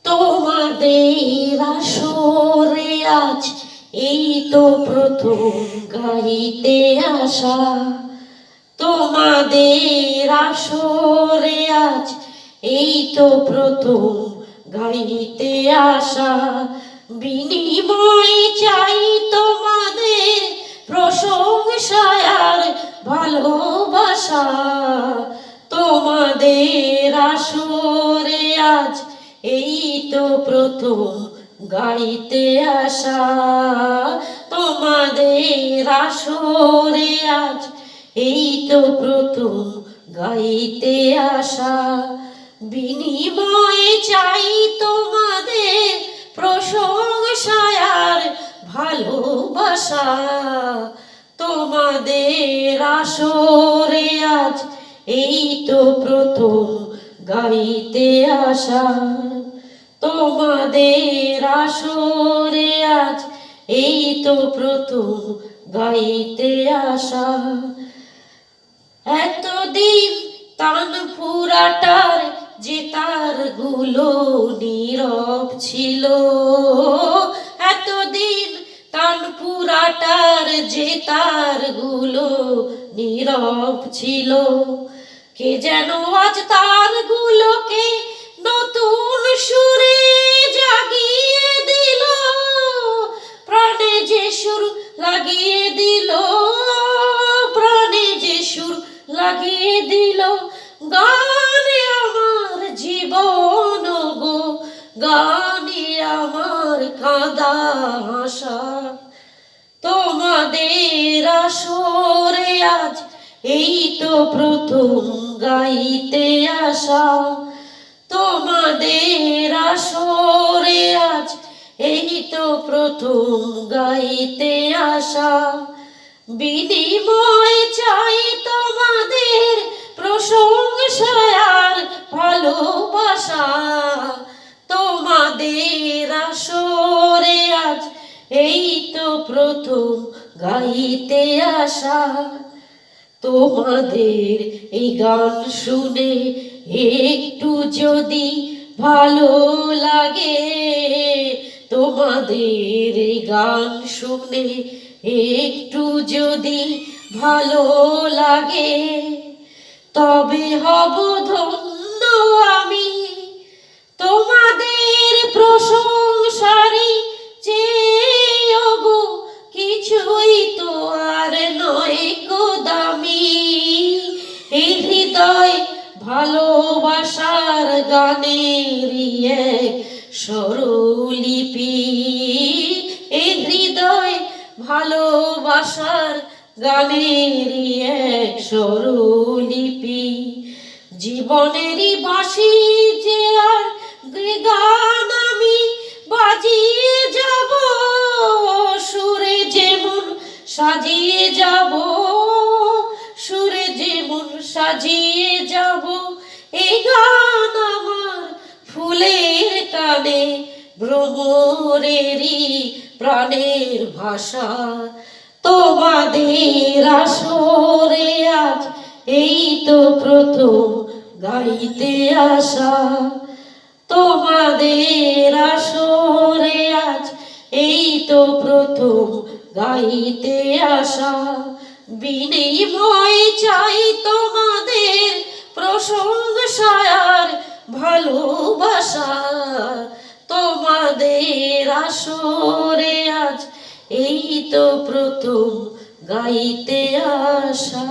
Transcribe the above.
তোমাদের আসরে আজ এই তো প্রথম গাইতে আসা, তোমাদের আসরে আজ এই তো প্রথম গাইতে আসা। বিনিময় চাই তোমাদের প্রশংসায় আর ভালোবাসা, তোমাদের আসরে আজ এই তো প্রথম গাইতে আসা। তোমাদের আসরে আজ এই তো প্রথম গাইতে আসা। বিনিময়ে চাই তোমাদের প্রশংসায় আর ভালোবাসা, তোমাদের আসরে আজ এই তো প্রথম গাইতে আসা। তোমাদের আসরে আজ এই তো প্রথম গাইতে আসা। এতদিন তানপুরাটার যে তারগুলো নীরব ছিল, এতদিন তানপুরাটার যে তারগুলো নীরব ছিল, কে যেন আজ তারগুলোকে নতুন সুরে জাগিয়ে দিল, প্রাণে যে সুর লাগিয়ে দিল, প্রাণে যে সুর লাগিয়ে দিল। গানে আমার জীবন গো, গানে আমার কাঁদা হাসা, তোমাদের আসরে আজ এই তো প্রথম গাইতে আসা। তোমাদের আসরে আজ এই তো প্রথম গাইতে আসা। বিনিময় চাই তোমাদের প্রশংসায় আর ভালোবাসা, তোমাদের আসরে আজ এই তো প্রথম গাইতে আসা। তোমাদের এই গান শুনে একটু যদি ভালো লাগে, তোমাদের এই গান শুনে একটু যদি ভালো লাগে, তবে হব ধন্য আমি তোমাদের প্রশংসারি চেয়ে গো, কিছুই তো আর নয় গো দামি। এই হৃদয় ভালোবাসার গানের এক স্বরলিপি, এই হৃদয় ভালোবাসার গানের এক স্বরলিপি। জীবনেরই বাঁশি যে আর গান আমি বাজিয়ে যাব, সুরে যেমন সাজিয়ে যাব, সুরে যেমন সাজিয়ে যাব। এই গান আমার ফুলের কানে ভ্রমরেরই প্রাণের ভাষা, তোমাদের আসরে আজ এই তো প্রথম গাইতে আসা। তোমাদের আসরে আজ এই তো প্রথম গাইতে আসা। বিনিময় চাই তোমাদের প্রশংসায় আর ভালোবাসা, তোমাদের আসরে আজ এই তো প্রথম গাইতে আসা।